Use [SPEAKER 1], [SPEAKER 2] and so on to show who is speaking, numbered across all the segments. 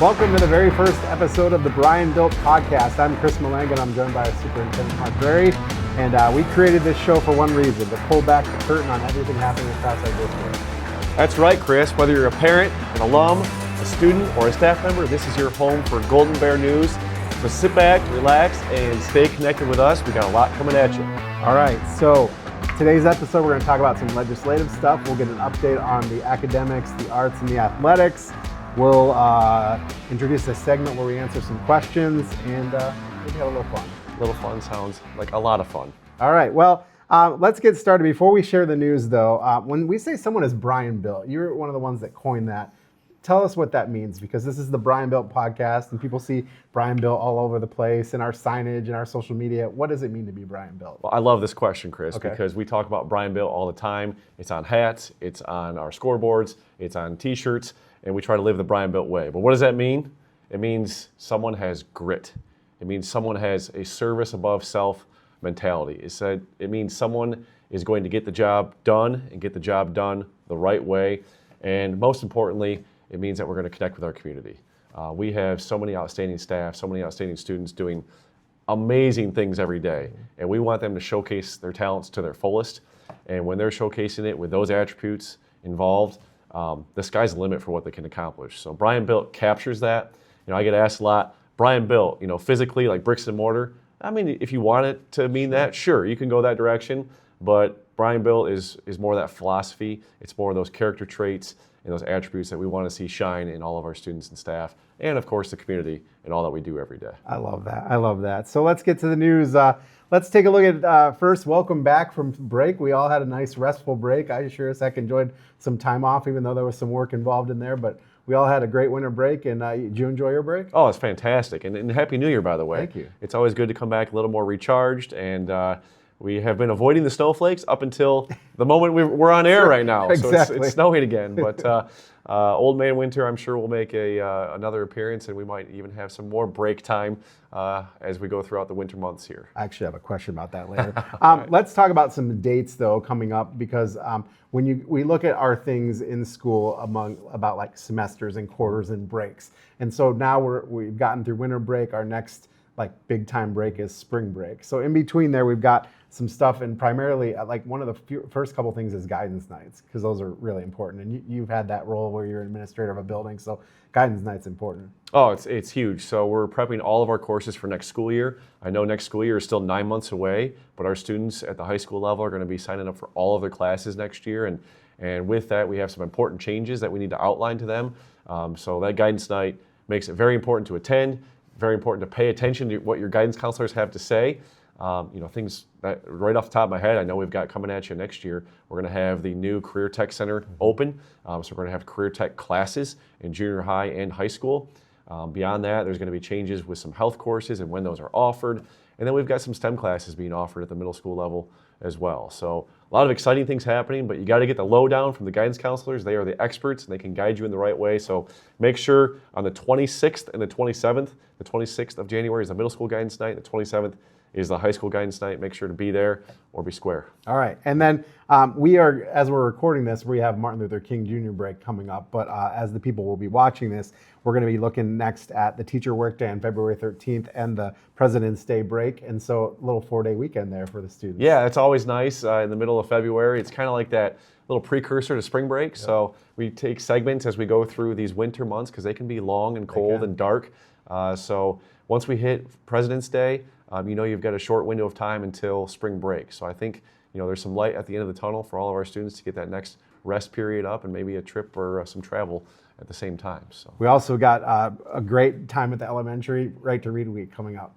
[SPEAKER 1] Welcome to the very first episode of the BryanBuilt podcast. I'm Chris Malanga, and I'm joined by Superintendent Mark Rairigh. And we created this show for one reason, to pull back the curtain on everything happening across our district.
[SPEAKER 2] That's right, Chris. Whether you're a parent, an alum, a student, or a staff member, this is your home for Golden Bear News. So sit back, relax, and stay connected with us. We got a lot coming at you.
[SPEAKER 1] All right, so today's episode, we're going to talk about some legislative stuff. We'll get an update on the academics, the arts, and the athletics. We'll introduce a segment where we answer some questions and maybe have a little fun.
[SPEAKER 2] A little fun sounds like a lot of fun.
[SPEAKER 1] All right, well, let's get started. Before we share the news, though, when we say someone is BryanBuilt, you're one of the ones that coined that. Tell us what that means, because this is the BryanBuilt podcast, and people see BryanBuilt all over the place in our signage and our social media. What does it mean to be BryanBuilt?
[SPEAKER 2] Well, I love this question, Chris, because we talk about BryanBuilt all the time. It's on hats, it's on our scoreboards, it's on T-shirts, and we try to live the BryanBuilt way. But what does that mean? It means someone has grit. It means someone has a service above self mentality. It means someone is going to get the job done and get the job done the right way. And most importantly, it means that we're going to connect with our community. We have so many outstanding staff, so many outstanding students doing amazing things every day. And we want them to showcase their talents to their fullest. And when they're showcasing it with those attributes involved, the sky's the limit for what they can accomplish. So BryanBuilt captures that. You know, I get asked a lot, BryanBuilt, you know, physically, like bricks and mortar. I mean, if you want it to mean that, sure, you can go that direction. But BryanBuilt is more that philosophy. It's more of those character traits and those attributes that we want to see shine in all of our students and staff, and of course the community and all that we do every day.
[SPEAKER 1] I love that. I love that. So let's get to the news. Let's take a look at first, welcome back from break. We all had a nice restful break. I sure as heck enjoyed some time off, even though there was some work involved in there, but we all had a great winter break. And did you enjoy your break?
[SPEAKER 2] Oh, it's fantastic. And Happy New Year, by the way.
[SPEAKER 1] Thank you.
[SPEAKER 2] It's always good to come back a little more recharged, and we have been avoiding the snowflakes up until the moment we're on air right now.
[SPEAKER 1] Exactly.
[SPEAKER 2] So it's snowing again. But Old Man Winter, I'm sure, will make another appearance, and we might even have some more break time as we go throughout the winter months here.
[SPEAKER 1] I actually have a question about that later. Let's talk about some dates, though, coming up, because when we look at our things in school about like semesters and quarters and breaks. And so now we've gotten through winter break. Our next like big time break is spring break. So in between there, we've got some stuff, and primarily like one of the first couple things is guidance nights, because those are really important. And you've had that role where you're an administrator of a building, so guidance night's important.
[SPEAKER 2] Oh, it's huge. So we're prepping all of our courses for next school year. I know next school year is still 9 months away, but our students at the high school level are going to be signing up for all of their classes next year. And with that, we have some important changes that we need to outline to them. So that guidance night makes it very important to attend, very important to pay attention to what your guidance counselors have to say. Things that right off the top of my head, I know we've got coming at you next year. We're going to have the new Career Tech Center open. So we're going to have career tech classes in junior high and high school. Beyond that, there's going to be changes with some health courses and when those are offered. And then we've got some STEM classes being offered at the middle school level as well. So a lot of exciting things happening, but you got to get the lowdown from the guidance counselors. They are the experts, and they can guide you in the right way. So make sure on the 26th and the 27th, the 26th of January is the middle school guidance night, the 27th is the high school guidance night. Make sure to be there or be square.
[SPEAKER 1] All right. And then we are, as we're recording this, we have Martin Luther King Jr. break coming up. But as the people will be watching this, we're going to be looking next at the Teacher Workday on February 13th and the President's Day break. And so a little 4-day weekend there for the students.
[SPEAKER 2] Yeah, it's always nice in the middle of February. It's kind of like that little precursor to spring break. Yep. So we take segments as we go through these winter months, because they can be long and cold and dark. So once we hit President's Day, you've got a short window of time until spring break. So I think, there's some light at the end of the tunnel for all of our students to get that next rest period up, and maybe a trip or some travel at the same time. So
[SPEAKER 1] we also got a great time at the elementary, Right to Read Week coming up.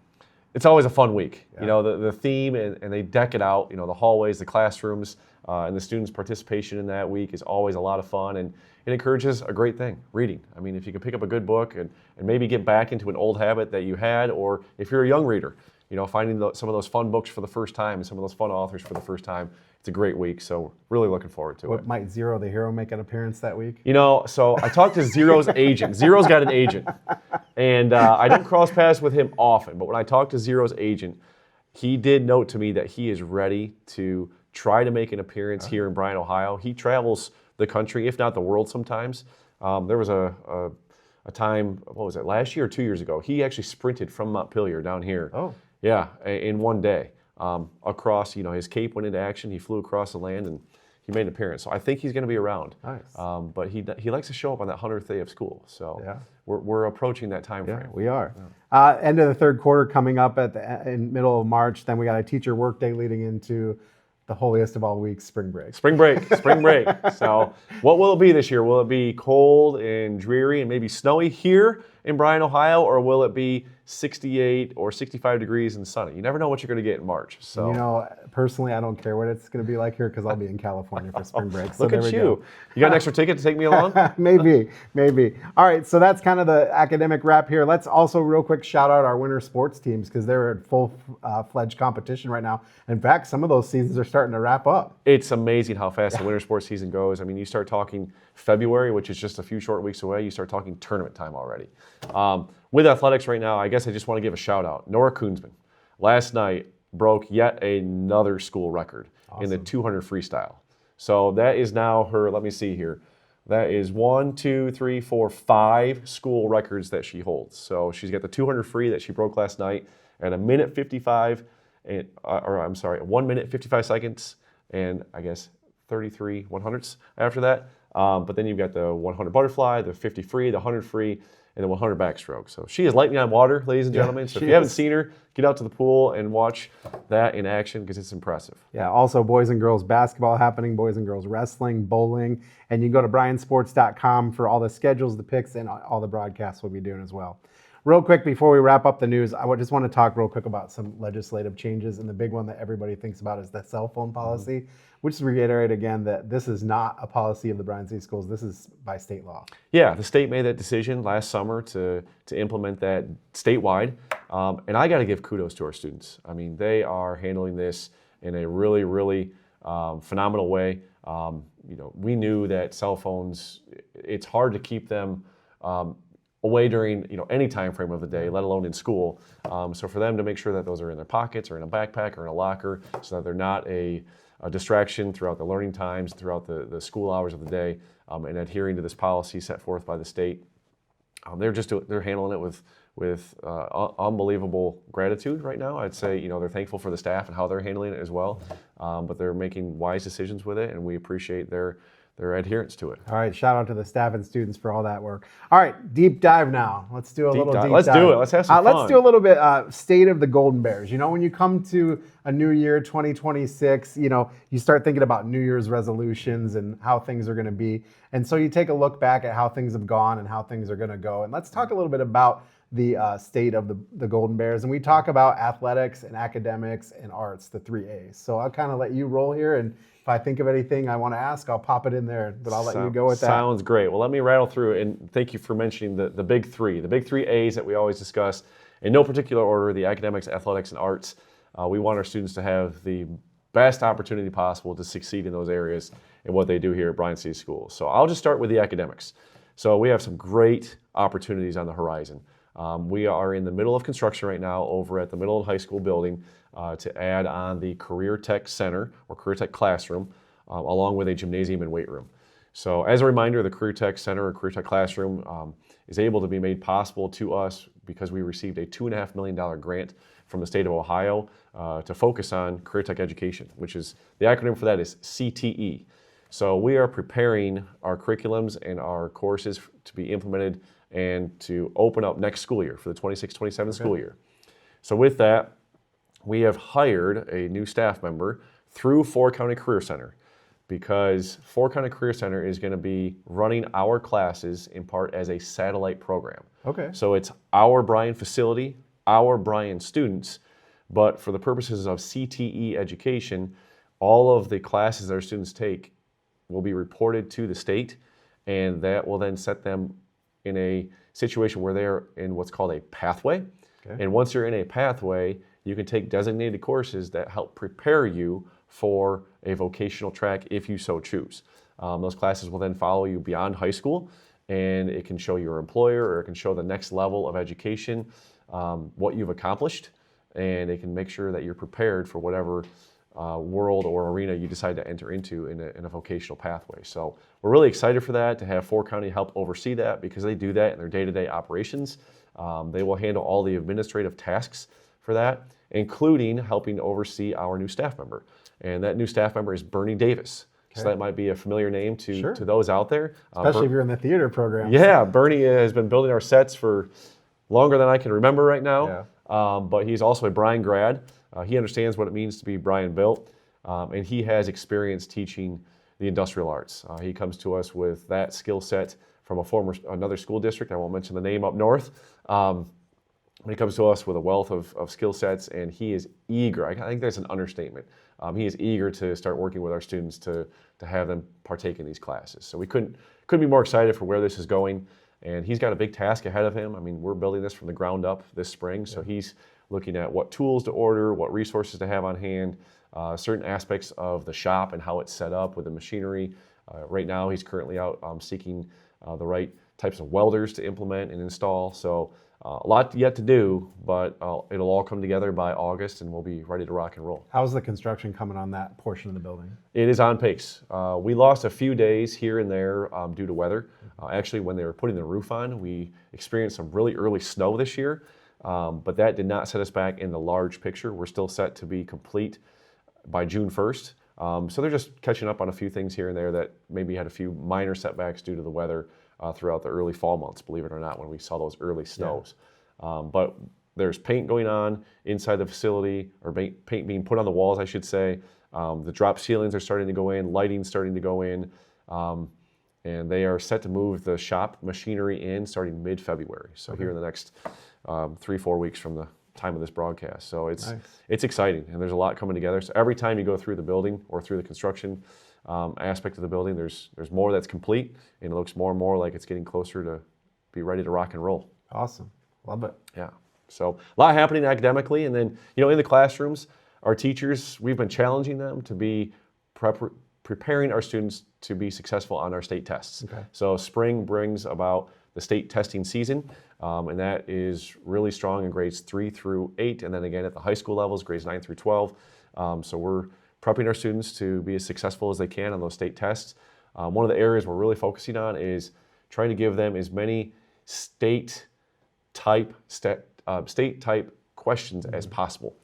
[SPEAKER 2] It's always a fun week.
[SPEAKER 1] Yeah.
[SPEAKER 2] The theme, and they deck it out, the hallways, the classrooms, and the students' participation in that week is always a lot of fun, and it encourages a great thing, reading. I mean, if you can pick up a good book and maybe get back into an old habit that you had, or if you're a young reader, finding some of those fun books for the first time and some of those fun authors for the first time, it's a great week. So really looking forward to it.
[SPEAKER 1] Might Zero the Hero make an appearance that week?
[SPEAKER 2] So I talked to Zero's agent. Zero's got an agent. And I don't cross paths with him often, but when I talked to Zero's agent, he did note to me that he is ready to try to make an appearance here in Bryan, Ohio. He travels the country, if not the world sometimes. There was a a time, what was it, last year or 2 years ago? He actually sprinted from Montpelier down here.
[SPEAKER 1] Oh.
[SPEAKER 2] Yeah, in one day. Across, his cape went into action. He flew across the land and he made an appearance. So I think he's going to be around.
[SPEAKER 1] Nice.
[SPEAKER 2] But he likes to show up on that 100th day of school. So
[SPEAKER 1] yeah.
[SPEAKER 2] we're approaching that time frame.
[SPEAKER 1] Yeah, we are. Yeah. End of the third quarter coming up in middle of March. Then we got a teacher workday leading into the holiest of all weeks, spring break.
[SPEAKER 2] Spring break. So what will it be this year? Will it be cold and dreary and maybe snowy here in Bryan, Ohio, or will it be 68 or 65 degrees and sunny? You never know what you're going to get in March. So
[SPEAKER 1] personally, I don't care what it's going to be like here because I'll be in California for spring break. So
[SPEAKER 2] look at you. You got an extra ticket to take me along?
[SPEAKER 1] Maybe. All right, so that's kind of the academic wrap here. Let's also real quick shout out our winter sports teams because they're at full-fledged competition right now. In fact, some of those seasons are starting to wrap up.
[SPEAKER 2] It's amazing how fast the winter sports season goes. I mean, you start talking February, which is just a few short weeks away, you start talking tournament time already. With athletics right now, I guess I just want to give a shout out. Nora Koonsman, last night broke yet another school record in the 200 freestyle. So that is now her, let me see here. That is 5 school records that she holds. So she's got the 200 free that she broke last night at 1 minute 55, 1 minute 55 seconds, and I guess 33 100ths after that. But then you've got the 100 butterfly, the 50 free, the 100 free, and the 100 backstroke. So she is lightning on water, ladies and gentlemen. So if you haven't seen her, get out to the pool and watch that in action because it's impressive.
[SPEAKER 1] Yeah, also boys and girls basketball happening, boys and girls wrestling, bowling, and you can go to bryansports.com for all the schedules, the picks, and all the broadcasts we'll be doing as well. Real quick, before we wrap up the news, I just want to talk real quick about some legislative changes, and the big one that everybody thinks about is the cell phone policy, which is reiterate again that this is not a policy of the Bryan City Schools. This is by state law.
[SPEAKER 2] Yeah, the state made that decision last summer to implement that statewide, and I got to give kudos to our students. I mean, they are handling this in a really, really phenomenal way. We knew that cell phones, it's hard to keep them away during any time frame of the day, let alone in school. So for them to make sure that those are in their pockets or in a backpack or in a locker so that they're not a distraction throughout the learning times, throughout the school hours of the day, and adhering to this policy set forth by the state. They're handling it with unbelievable gratitude right now. I'd say they're thankful for the staff and how they're handling it as well, but they're making wise decisions with it, and we appreciate their adherence to it.
[SPEAKER 1] All right, shout out to the staff and students for all that work. All right, deep dive now. Let's do a little deep dive.
[SPEAKER 2] Let's do it. Let's have some fun.
[SPEAKER 1] Let's do a little bit state of the Golden Bears. When you come to a new year, 2026, you start thinking about New Year's resolutions and how things are going to be. And so you take a look back at how things have gone and how things are going to go. And let's talk a little bit about the state of the Golden Bears. And we talk about athletics and academics and arts, the 3 A's. So I'll kind of let you roll here, and if I think of anything I want to ask, I'll pop it in there, but I'll let you go with that.
[SPEAKER 2] Sounds great. Well, let me rattle through, and thank you for mentioning the big three. The big 3 A's that we always discuss, in no particular order, the academics, athletics, and arts. We want our students to have the best opportunity possible to succeed in those areas in what they do here at Bryan City Schools. So I'll just start with the academics. So we have some great opportunities on the horizon. We are in the middle of construction right now over at the middle and high school building to add on the Career Tech Center or Career Tech Classroom along with a gymnasium and weight room. So as a reminder, the Career Tech Center or Career Tech Classroom is able to be made possible to us because we received a $2.5 million grant from the state of Ohio to focus on career tech education, which is, the acronym for that is CTE. So we are preparing our curriculums and our courses to be implemented and to open up next school year for the 26-27 school year. So with that, we have hired a new staff member through Four County Career Center because Four County Career Center is going to be running our classes in part as a satellite program.
[SPEAKER 1] Okay.
[SPEAKER 2] So it's our Bryan facility, our Bryan students, but for the purposes of CTE education, all of the classes that our students take will be reported to the state, and that will then set them in a situation where they're in what's called a pathway. Okay. And once you're in a pathway, you can take designated courses that help prepare you for a vocational track if you so choose. Those classes will then follow you beyond high school, and it can show your employer or it can show the next level of education, what you've accomplished, and it can make sure that you're prepared for whatever world or arena you decide to enter into in a vocational pathway. So we're really excited for that, to have Fort County help oversee that, because they do that in their day-to-day operations. They will handle all the administrative tasks for that, including helping to oversee our new staff member. And that new staff member is Bernie Davis. Okay. So that might be a familiar name to those out there.
[SPEAKER 1] Especially if you're in the theater program.
[SPEAKER 2] Yeah, Bernie has been building our sets for longer than I can remember right now. Yeah. But he's also a Bryan grad. He understands what it means to be BryanBuilt, and he has experience teaching the industrial arts. He comes to us with that skill set from another school district. I won't mention the name up north. He comes to us with a wealth of skill sets, and he is eager. I think that's an understatement. He is eager to start working with our students to have them partake in these classes. So we couldn't be more excited for where this is going. And he's got a big task ahead of him. I mean, we're building this from the ground up this spring, so he's looking at what tools to order, what resources to have on hand, certain aspects of the shop and how it's set up with the machinery. Right now, he's currently out seeking the right types of welders to implement and install. So a lot yet to do, but it'll all come together by August, and we'll be ready to rock and roll.
[SPEAKER 1] How's the construction coming on that portion of the building?
[SPEAKER 2] It is on pace. We lost a few days here and there due to weather. Actually, when they were putting the roof on, we experienced some really early snow this year, but that did not set us back in the large picture. We're still set to be complete by June 1st. So they're just catching up on a few things here and there that maybe had a few minor setbacks due to the weather throughout the early fall months, believe it or not, when we saw those early snows. But there's paint going on inside the facility, or paint being put on the walls, I should say. The drop ceilings are starting to go in, lighting's starting to go in, and they are set to move the shop machinery in starting mid-February. So here in the next 3-4 weeks from the time of this broadcast. So it's exciting, and there's a lot coming together. So every time you go through the building or through the construction aspect of the building, there's more that's complete, and it looks more and more like it's getting closer to be ready to rock and roll.
[SPEAKER 1] Awesome. Love it.
[SPEAKER 2] Yeah. So a lot happening academically, and then in the classrooms, our teachers, we've been challenging them to be preparing our students to be successful on our state tests. Okay. So spring brings about the state testing season, and that is really strong in grades 3 through 8, and then again at the high school levels, grades 9 through 12. So we're prepping our students to be as successful as they can on those state tests. One of the areas we're really focusing on is trying to give them as many state type questions as possible.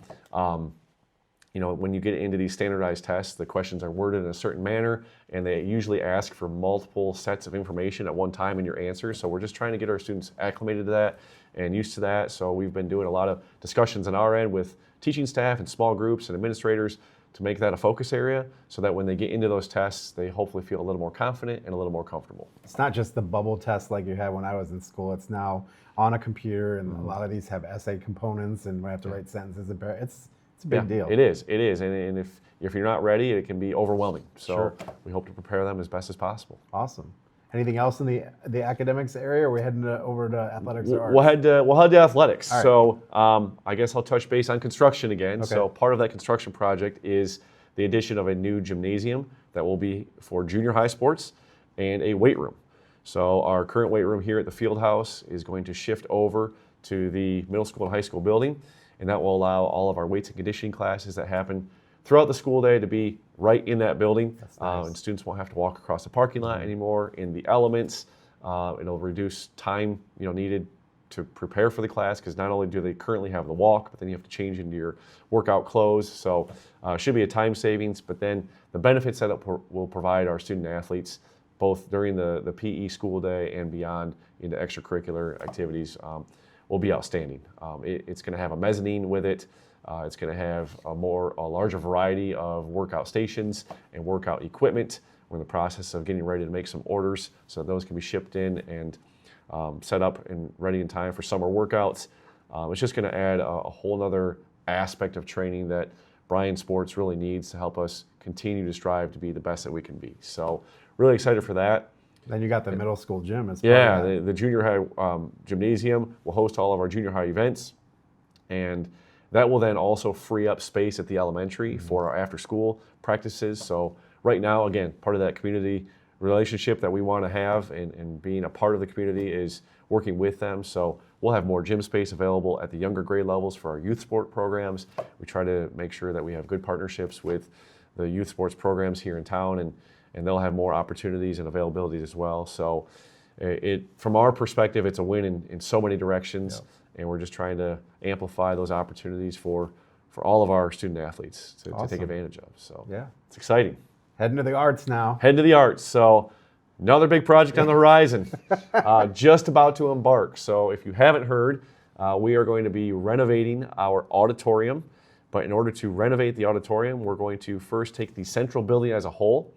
[SPEAKER 2] When you get into these standardized tests, the questions are worded in a certain manner, and they usually ask for multiple sets of information at one time in your answer. So we're just trying to get our students acclimated to that and used to that. So we've been doing a lot of discussions on our end with teaching staff and small groups and administrators to make that a focus area, so that when they get into those tests, they hopefully feel a little more confident and a little more comfortable.
[SPEAKER 1] It's not just the bubble test like you had when I was in school. It's now on a computer, and a lot of these have essay components, and we have to write sentences. It's a big deal.
[SPEAKER 2] It is, and if you're not ready, it can be overwhelming. So we hope to prepare them as best as possible.
[SPEAKER 1] Awesome. Anything else in the academics area, or are we heading over to athletics or arts?
[SPEAKER 2] We'll head to athletics.
[SPEAKER 1] Right.
[SPEAKER 2] So I guess I'll touch base on construction again.
[SPEAKER 1] Okay.
[SPEAKER 2] So part of that construction project is the addition of a new gymnasium that will be for junior high sports and a weight room. So our current weight room here at the field house is going to shift over to the middle school and high school building, and that will allow all of our weights and conditioning classes that happen throughout the school day to be right in that building.
[SPEAKER 1] That's nice.
[SPEAKER 2] And students won't have to walk across the parking lot anymore in the elements. It'll reduce time needed to prepare for the class, because not only do they currently have the walk, but then you have to change into your workout clothes. So it should be a time savings, but then the benefits that it will provide our student athletes, both during the PE school day and beyond into extracurricular activities, will be outstanding. It's going to have a mezzanine with it. It's going to have a larger variety of workout stations and workout equipment. We're in the process of getting ready to make some orders so those can be shipped in and set up and ready in time for summer workouts. It's just going to add a whole other aspect of training that Bryan Sports really needs to help us continue to strive to be the best that we can be. So really excited for that.
[SPEAKER 1] Then you got the middle school gym as
[SPEAKER 2] well. Yeah, the junior high gymnasium will host all of our junior high events, and that will then also free up space at the elementary for our after-school practices. So right now, again, part of that community relationship that we want to have and being a part of the community is working with them. So we'll have more gym space available at the younger grade levels for our youth sport programs. We try to make sure that we have good partnerships with the youth sports programs here in town, and they'll have more opportunities and availabilities as well. So from our perspective, it's a win in so many directions, and we're just trying to amplify those opportunities for all of our student athletes to take advantage of. So it's exciting.
[SPEAKER 1] Heading to the arts now.
[SPEAKER 2] Heading to the arts. So another big project on the horizon, just about to embark. So if you haven't heard, we are going to be renovating our auditorium. But in order to renovate the auditorium, we're going to first take the central building as a whole,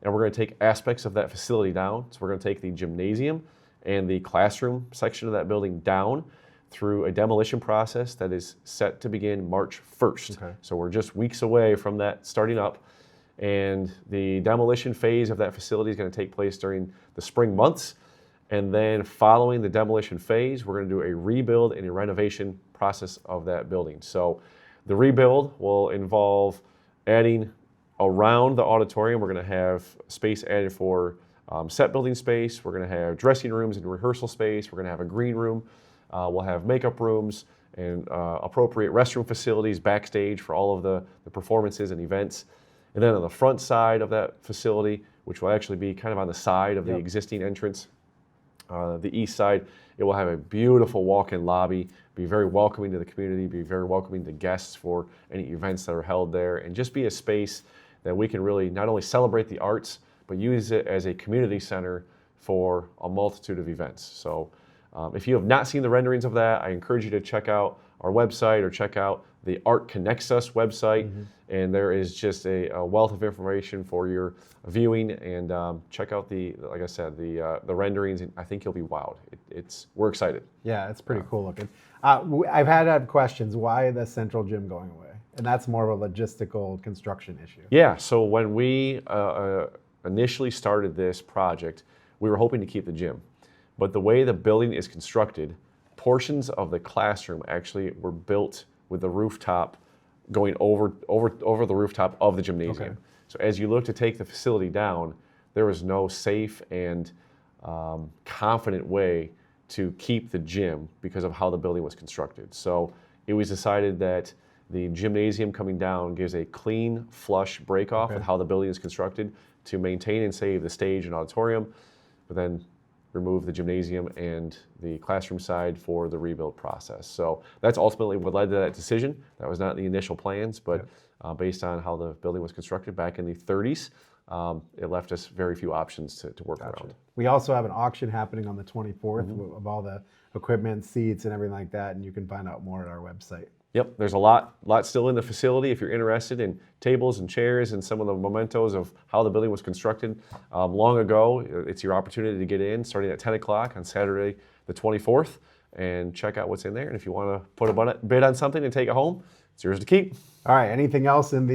[SPEAKER 2] and we're going to take aspects of that facility down. So we're going to take the gymnasium and the classroom section of that building down through a demolition process that is set to begin March 1st. Okay. So we're just weeks away from that starting up. And the demolition phase of that facility is going to take place during the spring months. And then following the demolition phase, we're going to do a rebuild and a renovation process of that building. So the rebuild will involve adding around the auditorium. We're going to have space added for set building space. We're going to have dressing rooms and rehearsal space. We're going to have a green room. We'll have makeup rooms and appropriate restroom facilities backstage for all of the performances and events. And then on the front side of that facility, which will actually be kind of on the side of the existing entrance, the east side, it will have a beautiful walk-in lobby, be very welcoming to the community, be very welcoming to guests for any events that are held there, and just be a space that we can really not only celebrate the arts, but use it as a community center for a multitude of events. So if you have not seen the renderings of that, I encourage you to check out our website or check out the Art Connects Us website, and there is just a wealth of information for your viewing. And check out like I said, the renderings. And I think you'll be wowed. We're excited. Yeah, it's pretty cool looking.
[SPEAKER 1] I've had questions. Why the central gym going away? And that's more of a logistical construction issue.
[SPEAKER 2] Yeah. So when we initially started this project, we were hoping to keep the gym, but the way the building is constructed, portions of the classroom actually were built with the rooftop going over the rooftop of the gymnasium. Okay. So as you look to take the facility down, there was no safe and confident way to keep the gym because of how the building was constructed. So it was decided that the gymnasium coming down gives a clean, flush break-off with how the building is constructed to maintain and save the stage and auditorium, but then remove the gymnasium and the classroom side for the rebuild process. So that's ultimately what led to that decision. That was not the initial plans, but based on how the building was constructed back in the 30s, it left us very few options to work around.
[SPEAKER 1] We also have an auction happening on the 24th of all the equipment, seats, and everything like that, and you can find out more at our website.
[SPEAKER 2] Yep, there's a lot still in the facility. If you're interested in tables and chairs and some of the mementos of how the building was constructed long ago, it's your opportunity to get in starting at 10 o'clock on Saturday the 24th and check out what's in there. And if you want to put a bid on something and take it home, it's yours to keep.
[SPEAKER 1] All right, anything else in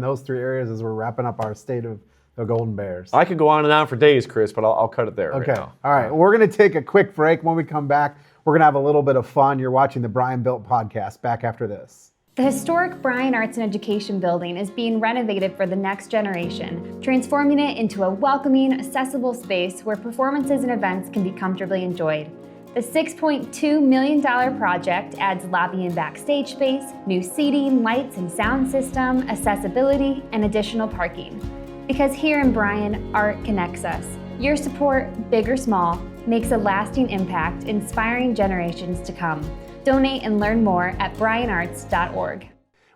[SPEAKER 1] those three areas as we're wrapping up our state of the Golden Bears?
[SPEAKER 2] I could go on and on for days, Chris, but I'll cut it there right now.
[SPEAKER 1] All right, we're going to take a quick break. When we come back, we're going to have a little bit of fun. You're watching the BryanBuilt podcast. Back after this.
[SPEAKER 3] The historic Bryan Arts and Education building is being renovated for the next generation, transforming it into a welcoming, accessible space where performances and events can be comfortably enjoyed. The $6.2 million project adds lobby and backstage space, new seating, lights and sound system, accessibility, and additional parking. Because here in Bryan, art connects us. Your support, big or small, makes a lasting impact, inspiring generations to come. Donate and learn more at bryanarts.org.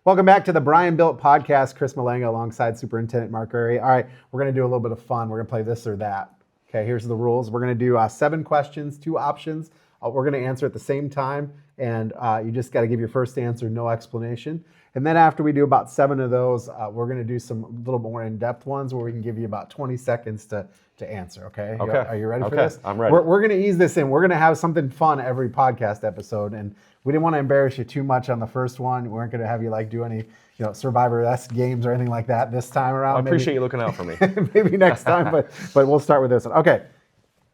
[SPEAKER 1] Welcome back to the BryanBuilt podcast. Chris Malanga alongside Superintendent Mark Rairigh. All right, we're going to do a little bit of fun. We're going to play this or that. Okay, here's the rules. We're going to do 7 questions, 2 options. We're going to answer at the same time, and you just got to give your first answer, no explanation. And then after we do about 7 of those, we're going to do some little more in-depth ones where we can give you about 20 seconds to answer, okay?
[SPEAKER 2] Okay.
[SPEAKER 1] Are you ready for this?
[SPEAKER 2] I'm ready.
[SPEAKER 1] We're going to ease this in. We're going to have something fun every podcast episode, and we didn't want to embarrass you too much on the first one. We weren't going to have you do any Survivor-esque games or anything like that this time around.
[SPEAKER 2] I appreciate you looking out for me.
[SPEAKER 1] Maybe next time, but we'll start with this one. Okay,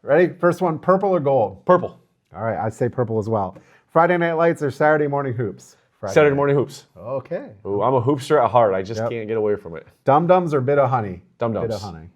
[SPEAKER 1] ready? First one, purple or gold?
[SPEAKER 2] Purple.
[SPEAKER 1] All right, I say purple as well. Friday Night Lights or Saturday morning hoops?
[SPEAKER 2] Saturday morning hoops.
[SPEAKER 1] Okay.
[SPEAKER 2] Ooh, I'm a hoopster at heart. I just can't get away from it.
[SPEAKER 1] Dum Dums or Bit of Honey?
[SPEAKER 2] Dum Dums.
[SPEAKER 1] Bit of Honey.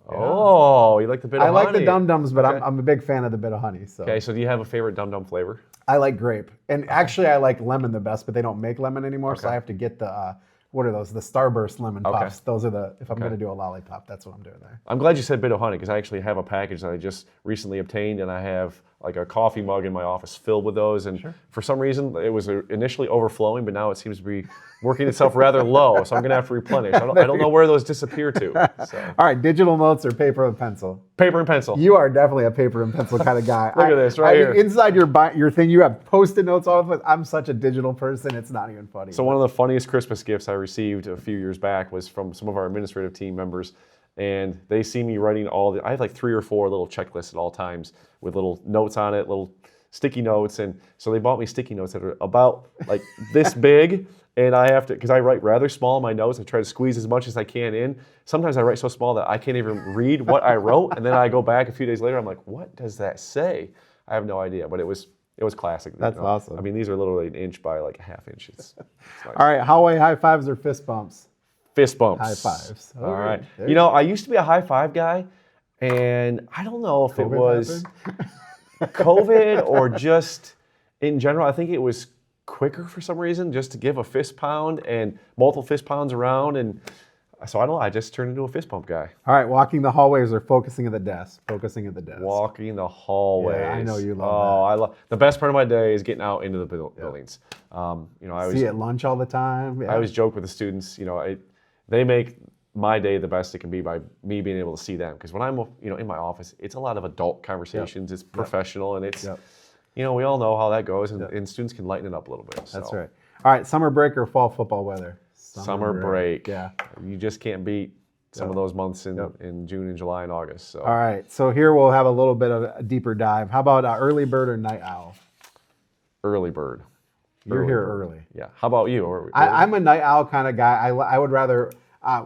[SPEAKER 2] Oh, you like the bit of honey?
[SPEAKER 1] I like the dum-dums, but
[SPEAKER 2] Okay.
[SPEAKER 1] I'm a big fan of the bit of honey. So.
[SPEAKER 2] Okay, so do you have a favorite dum-dum flavor?
[SPEAKER 1] I like grape. And actually, I like lemon the best, but they don't make lemon anymore, so I have to get the, what are those? The Starburst lemon puffs. Those are if I'm going to do a lollipop, that's what I'm doing there.
[SPEAKER 2] I'm glad you said bit of honey because I actually have a package that I just recently obtained, and I have like a coffee mug in my office filled with those. And for some reason, it was initially overflowing, but now it seems to be working itself rather low. So I'm going to have to replenish. I don't know where those disappear to. So.
[SPEAKER 1] All right, digital notes or paper and pencil?
[SPEAKER 2] Paper and pencil.
[SPEAKER 1] You are definitely a paper and pencil kind of guy.
[SPEAKER 2] Look at this right here.
[SPEAKER 1] Inside your thing, you have Post-it notes all over. I'm such a digital person, it's not even funny.
[SPEAKER 2] So one of the funniest Christmas gifts I received a few years back was from some of our administrative team members. And they see me writing I have like 3 or 4 little checklists at all times with little notes on it, little sticky notes. And so they bought me sticky notes that are about like this big. And I have to, because I write rather small in my notes, I try to squeeze as much as I can in. Sometimes I write so small that I can't even read what I wrote. And then I go back a few days later, I'm like, what does that say? I have no idea, but it was classic.
[SPEAKER 1] That's awesome.
[SPEAKER 2] I mean, these are literally an inch by like a half inch. It's nice.
[SPEAKER 1] All right, hallway high fives or fist bumps?
[SPEAKER 2] Fist bumps.
[SPEAKER 1] High fives.
[SPEAKER 2] All right.
[SPEAKER 1] There
[SPEAKER 2] You know, I used to be a high five guy, and I don't know if it was COVID or just in general. I think it was quicker for some reason just to give a fist pound and multiple fist pounds around. And so I don't know. I just turned into a fist bump guy.
[SPEAKER 1] All right, walking the hallways or focusing at the desk? Focusing at the desk.
[SPEAKER 2] Walking the hallways.
[SPEAKER 1] Yeah, I know you love
[SPEAKER 2] that. I love the best part of my day is getting out into the buildings. You know, I always
[SPEAKER 1] see at lunch all the time. Yeah.
[SPEAKER 2] I always joke with the students. You know, they make my day the best it can be by me being able to see them. Because when I'm in my office, it's a lot of adult conversations. It's professional, and it's we all know how that goes, and students can lighten it up a little bit. So.
[SPEAKER 1] That's right. All right, summer break or fall football weather?
[SPEAKER 2] Summer break.
[SPEAKER 1] Yeah.
[SPEAKER 2] You just can't beat some of those months in June and July and August. So.
[SPEAKER 1] All right, so here we'll have a little bit of a deeper dive. How about early bird or night owl?
[SPEAKER 2] Early bird.
[SPEAKER 1] You're here early.
[SPEAKER 2] Yeah. How about you?
[SPEAKER 1] I'm a night owl kind of guy. I would rather,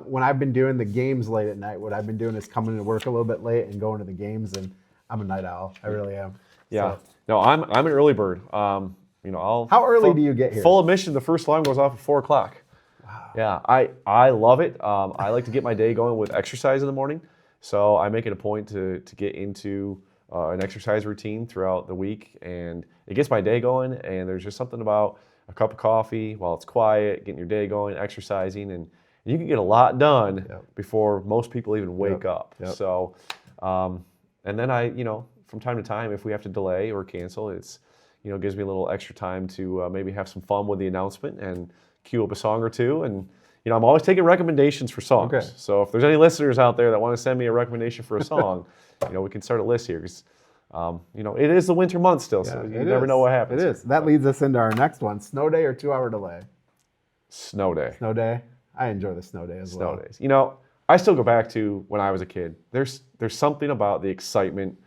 [SPEAKER 1] when I've been doing the games late at night, what I've been doing is coming to work a little bit late and going to the games, and I'm a night owl. I really am.
[SPEAKER 2] Yeah.
[SPEAKER 1] So.
[SPEAKER 2] No, I'm an early bird. How
[SPEAKER 1] early do you get here?
[SPEAKER 2] Full admission, the first alarm goes off at 4 o'clock. Wow. Yeah, I love it. I like to get my day going with exercise in the morning, so I make it a point to get into an exercise routine throughout the week, and it gets my day going. And there's just something about a cup of coffee while it's quiet, getting your day going, exercising, and you can get a lot done before most people even wake up. So, and then from time to time, if we have to delay or cancel, it's gives me a little extra time to maybe have some fun with the announcement and cue up a song or two. And I'm always taking recommendations for songs. Okay. So if there's any listeners out there that want to send me a recommendation for a song, we can start a list here because it is the winter month still, so you never know what happens.
[SPEAKER 1] It is. That leads us into our next one: snow day or 2-hour delay?
[SPEAKER 2] Snow day.
[SPEAKER 1] Snow day. I enjoy the snow day as well.
[SPEAKER 2] Snow days. I still go back to when I was a kid. There's something about the excitement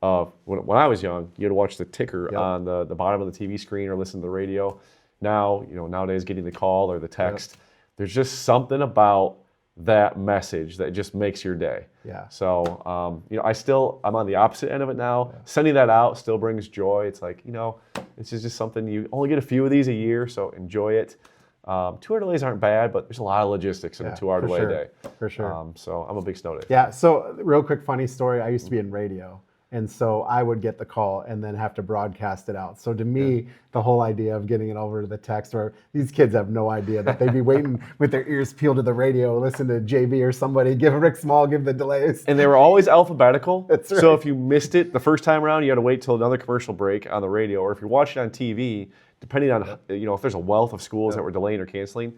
[SPEAKER 2] of when I was young. You had to watch the ticker on the bottom of the TV screen or listen to the radio. Now, nowadays getting the call or the text, there's just something about that message that just makes your day.
[SPEAKER 1] Yeah.
[SPEAKER 2] So, I'm on the opposite end of it now. Yeah. Sending that out still brings joy. It's like, it's just something you only get a few of these a year, so enjoy it. 2-hour delays aren't bad, but there's a lot of logistics in a 2-hour delay day.
[SPEAKER 1] For sure.
[SPEAKER 2] So I'm a big snow day.
[SPEAKER 1] Yeah. So real quick funny story. I used to be in radio. And so I would get the call and then have to broadcast it out. So to me, the whole idea of getting it over to the text, or these kids have no idea that they'd be waiting with their ears peeled to the radio, listen to JV or somebody, give Rick Small, give the delays.
[SPEAKER 2] And they were always alphabetical.
[SPEAKER 1] That's right.
[SPEAKER 2] So if you missed it the first time around, you had to wait till another commercial break on the radio. Or if you're watching on TV, depending on, if there's a wealth of schools that were delaying or canceling,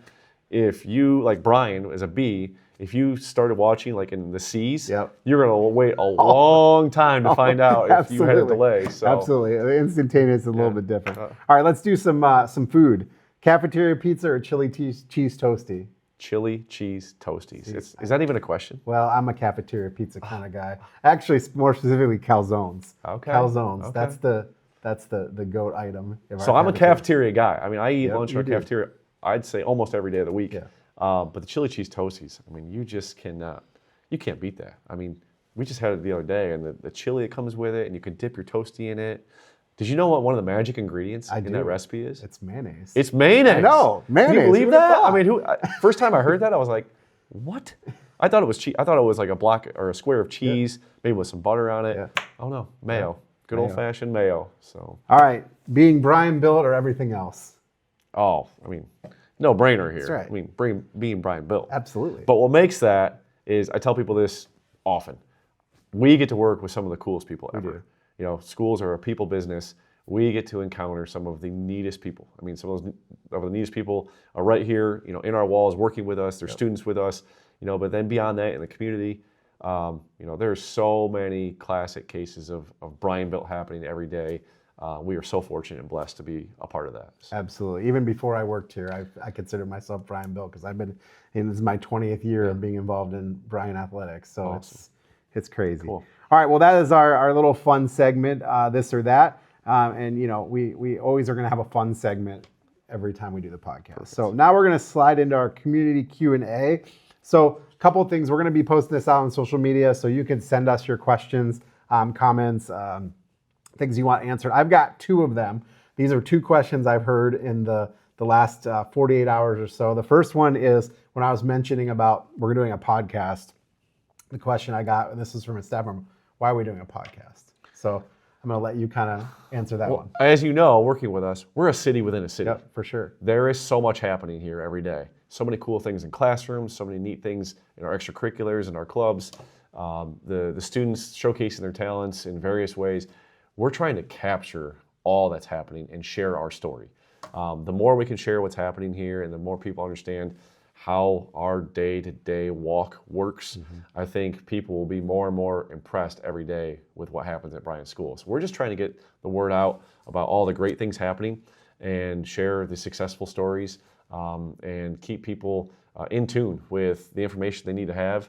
[SPEAKER 2] if you, like Bryan as a B, if you started watching like in the C's, you're going to wait a long time to find out if you had a delay. So.
[SPEAKER 1] Absolutely. The instantaneous is a little bit different. All right, let's do some food. Cafeteria pizza or chili cheese toasty?
[SPEAKER 2] Chili cheese toasties. Is that even a question?
[SPEAKER 1] Well, I'm a cafeteria pizza kind of guy. Actually, more specifically, calzones.
[SPEAKER 2] Okay.
[SPEAKER 1] Calzones.
[SPEAKER 2] Okay.
[SPEAKER 1] That's the GOAT item.
[SPEAKER 2] So I'm a cafeteria guy. I mean, I eat lunch in a cafeteria, I'd say almost every day of the week. Yeah. But the chili cheese toasties, I mean, you just cannot, you can't beat that. I mean, we just had it the other day, and the chili that comes with it, and you can dip your toasty in it. Did you know what one of the magic ingredients in that recipe is?
[SPEAKER 1] It's mayonnaise.
[SPEAKER 2] It's mayonnaise.
[SPEAKER 1] I know, mayonnaise.
[SPEAKER 2] Can you believe that? I mean, first time I heard that, I was like, what? I thought it was cheese. I thought it was like a block or a square of cheese, maybe with some butter on it. Yeah. Oh no, mayo. Good old-fashioned mayo. So.
[SPEAKER 1] All right, being BryanBuilt or everything else?
[SPEAKER 2] Oh, I mean, no brainer here.
[SPEAKER 1] That's right.
[SPEAKER 2] I mean, being BryanBuilt.
[SPEAKER 1] Absolutely.
[SPEAKER 2] But what makes that is, I tell people this often, we get to work with some of the coolest people ever.
[SPEAKER 1] do.
[SPEAKER 2] You know, schools are a people business. We get to encounter some of the neatest people. I mean, some of the neatest people are right here, you know, in our walls, working with us. They're students with us, you know. But then beyond that, in the community, you know, there's so many classic cases of BryanBuilt happening every day. We are so fortunate and blessed to be a part of that. So.
[SPEAKER 1] Absolutely. Even before I worked here, I consider myself BryanBuilt because I've been, and this is my 20th year of being involved in Bryan athletics. So
[SPEAKER 2] Awesome.
[SPEAKER 1] it's crazy.
[SPEAKER 2] Cool.
[SPEAKER 1] All right. Well, that is our little fun segment, this or that. And you know, we always are going to have a fun segment every time we do the podcast. Perfect. So now we're going to slide into our community Q&A. So a couple of things, we're going to be posting this out on social media, so you can send us your questions, comments, things you want answered. I've got 2 of them. These are 2 questions I've heard in the last 48 hours or so. The first one is when I was mentioning about we're doing a podcast, the question I got, and this is from a staff member, why are we doing a podcast? So I'm going to let you kind of answer that one.
[SPEAKER 2] As you know, working with us, we're a city within a city.
[SPEAKER 1] Yep, for sure.
[SPEAKER 2] There is so much happening here every day. So many cool things in classrooms, so many neat things in our extracurriculars and our clubs. The students showcasing their talents in various ways. We're trying to capture all that's happening and share our story. The more we can share what's happening here and the more people understand how our day-to-day walk works, I think people will be more and more impressed every day with what happens at Bryan School. So we're just trying to get the word out about all the great things happening and share the successful stories and keep people in tune with the information they need to have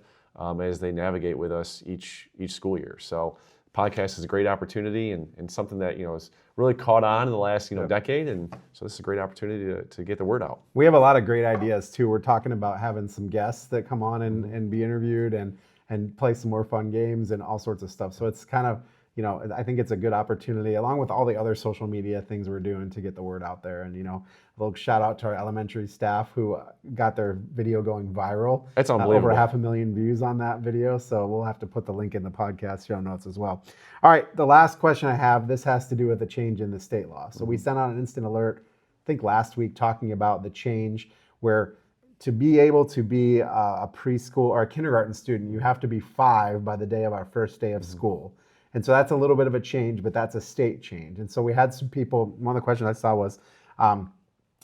[SPEAKER 2] as they navigate with us each school year. So podcast is a great opportunity and something that, you know, has really caught on in the last, you know, decade. And so this is a great opportunity to get the word out.
[SPEAKER 1] We have a lot of great ideas too. We're talking about having some guests that come on and be interviewed and play some more fun games and all sorts of stuff. So it's kind of, you know, I think it's a good opportunity along with all the other social media things we're doing to get the word out there. And, you know, a little shout out to our elementary staff who got their video going viral.
[SPEAKER 2] That's unbelievable.
[SPEAKER 1] Over 500,000 views on that video. So we'll have to put the link in the podcast show notes as well. All right. The last question I have, this has to do with the change in the state law. So we sent out an instant alert, I think last week, talking about the change where to be able to be a preschool or a kindergarten student, you have to be 5 by the day of our first day of school. And so that's a little bit of a change, but that's a state change. And so we had some people, one of the questions I saw was,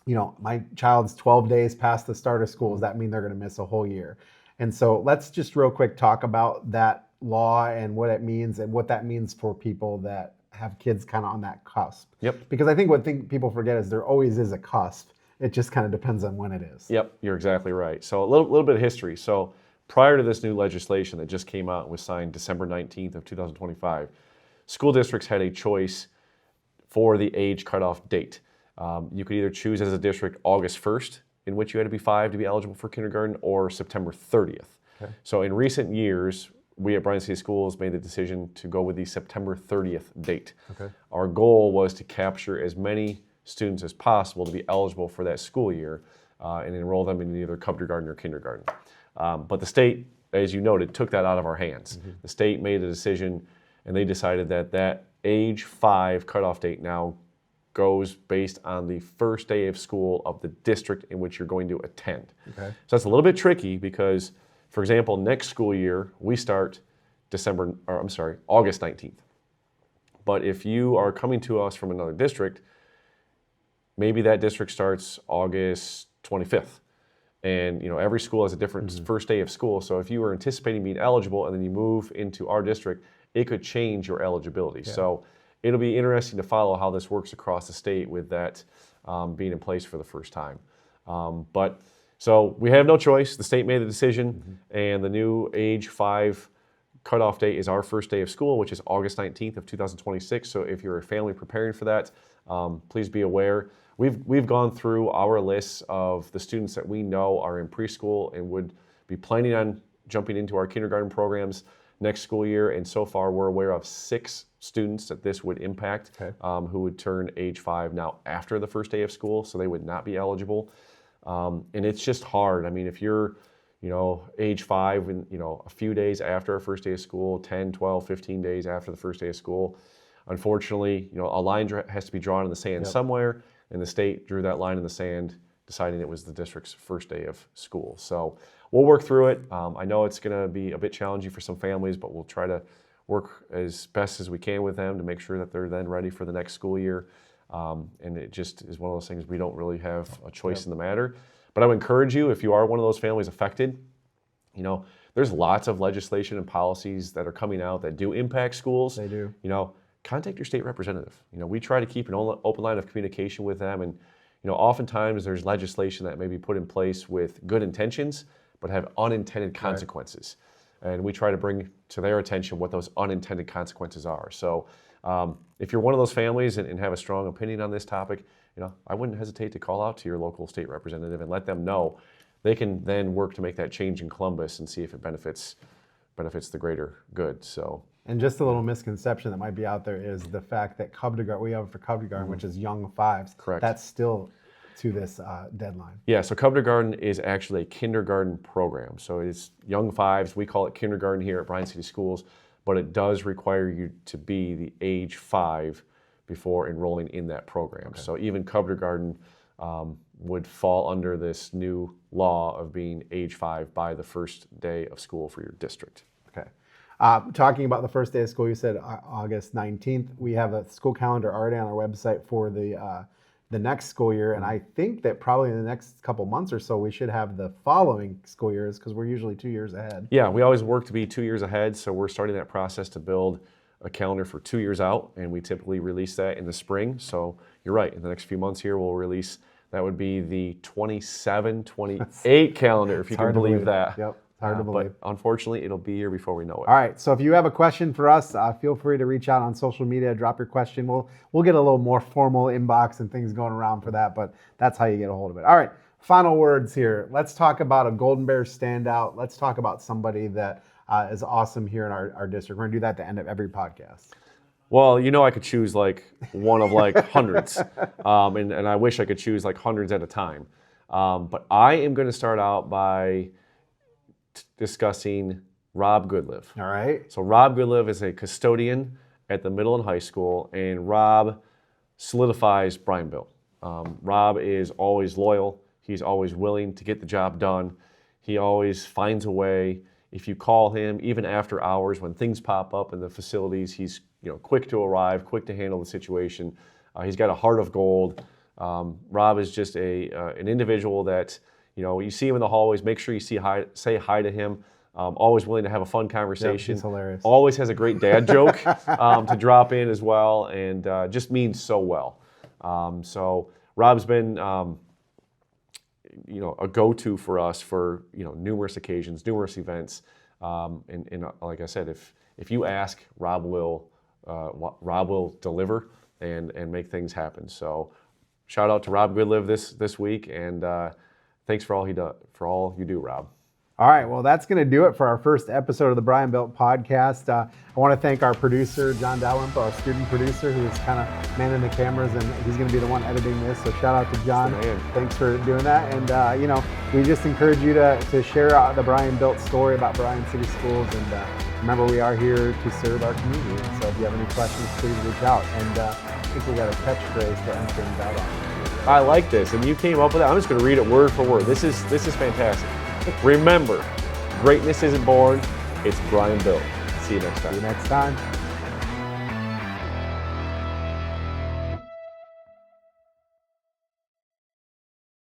[SPEAKER 1] you know, my child's 12 days past the start of school. Does that mean they're going to miss a whole year? And so let's just real quick talk about that law and what it means and what that means for people that have kids kind of on that cusp.
[SPEAKER 2] Yep.
[SPEAKER 1] Because I think what people forget is there always is a cusp. It just kind of depends on when it is.
[SPEAKER 2] Yep, you're exactly right. So a little bit of history. So prior to this new legislation that just came out and was signed December 19th of 2025, school districts had a choice for the age cutoff date. You could either choose as a district August 1st, in which you had to be 5 to be eligible for kindergarten, or September 30th. Okay. So in recent years, we at Bryan City Schools made the decision to go with the September 30th date. Okay. Our goal was to capture as many students as possible to be eligible for that school year and enroll them in either kindergarten or kindergarten. But the state, as you noted, took that out of our hands. The state made a decision and they decided that age 5 cutoff date now goes based on the first day of school of the district in which you're going to attend. Okay. So that's a little bit tricky because, for example, next school year, we start August 19th. But if you are coming to us from another district, maybe that district starts August 25th. And you know, every school has a different first day of school. So if you were anticipating being eligible and then you move into our district, it could change your eligibility. Yeah. So it'll be interesting to follow how this works across the state with that being in place for the first time. But so we have no choice. The state made the decision, and the new age 5 cutoff date is our first day of school, which is August 19th of 2026. So if you're a family preparing for that, please be aware. We've gone through our lists of the students that we know are in preschool and would be planning on jumping into our kindergarten programs next school year. And so far, we're aware of 6 students that this would impact, who would turn age 5 now after the first day of school, so they would not be eligible. And it's just hard. I mean, if you're age 5, and a few days after our first day of school, 10, 12, 15 days after the first day of school. Unfortunately, a line has to be drawn in the sand somewhere, and the state drew that line in the sand, deciding it was the district's first day of school. So we'll work through it. I know it's going to be a bit challenging for some families, but we'll try to work as best as we can with them to make sure that they're then ready for the next school year. And it just is one of those things we don't really have a choice in the matter. But I would encourage you, if you are one of those families affected, there's lots of legislation and policies that are coming out that do impact schools.
[SPEAKER 1] They do.
[SPEAKER 2] Contact your state representative. We try to keep an open line of communication with them, and oftentimes there's legislation that may be put in place with good intentions, but have unintended consequences. Right. And we try to bring to their attention what those unintended consequences are. So if you're one of those families and have a strong opinion on this topic, I wouldn't hesitate to call out to your local state representative and let them know. They can then work to make that change in Columbus and see if it benefits the greater good. So.
[SPEAKER 1] And just a little misconception that might be out there is the fact that we have for kindergarten, which is young 5s.
[SPEAKER 2] Correct.
[SPEAKER 1] That's still to this deadline.
[SPEAKER 2] Yeah, so kindergarten is actually a kindergarten program. So it's young 5s. We call it kindergarten here at Bryan City Schools, but it does require you to be the age 5 before enrolling in that program. Okay. So even kindergarten would fall under this new law of being age 5 by the first day of school for your district.
[SPEAKER 1] Okay. Talking about the first day of school, you said August 19th. We have a school calendar already on our website for the next school year, and I think that probably in the next couple months or so we should have the following school years, because we're usually 2 years ahead.
[SPEAKER 2] Yeah, we always work to be 2 years ahead, so we're starting that process to build a calendar for 2 years out, and we typically release that in the spring. So you're right, in the next few months here we'll release, that would be the 27-28 calendar, if you can believe that.
[SPEAKER 1] Yep. Hard to believe.
[SPEAKER 2] But unfortunately, it'll be here before we know it.
[SPEAKER 1] All right. So if you have a question for us, feel free to reach out on social media. Drop your question. We'll get a little more formal inbox and things going around for that. But that's how you get a hold of it. All right. Final words here. Let's talk about a Golden Bears standout. Let's talk about somebody that is awesome here in our district. We're gonna do that at the end of every podcast.
[SPEAKER 2] Well, I could choose like one of like hundreds, and I wish I could choose like hundreds at a time. But I am going to start out by discussing Rob Goodlive.
[SPEAKER 1] All right.
[SPEAKER 2] So Rob Goodlive is a custodian at the middle and high school, and Rob solidifies BryanBuilt. Rob is always loyal. He's always willing to get the job done. He always finds a way. If you call him, even after hours, when things pop up in the facilities, he's quick to arrive, quick to handle the situation. He's got a heart of gold. Rob is just an individual that, you see him in the hallways, make sure you say hi to him. Always willing to have a fun conversation.
[SPEAKER 1] Yep, he's hilarious.
[SPEAKER 2] Always has a great dad joke to drop in as well, and just means so well. So Rob's been, a go-to for us for numerous occasions, numerous events. And like I said, if you ask, Rob will deliver and make things happen. So shout out to Rob Goodlive this week, and thanks for all you do, Rob.
[SPEAKER 1] All right, well, that's going to do it for our first episode of the BryanBuilt podcast. I want to thank our producer, John Dalrymple, our student producer, who's kind of manning the cameras, and he's going to be the one editing this. So shout out to John. Thanks for doing that. And, we just encourage you to share the BryanBuilt story about Bryan City Schools. And remember, we are here to serve our community. So if you have any questions, please reach out. And I think we got a catchphrase to end things out on.
[SPEAKER 2] I like this, and you came up with it. I'm just going to read it word for word. This is fantastic. Remember, greatness isn't born, it's BryanBuilt. See you next time.
[SPEAKER 1] See you next time.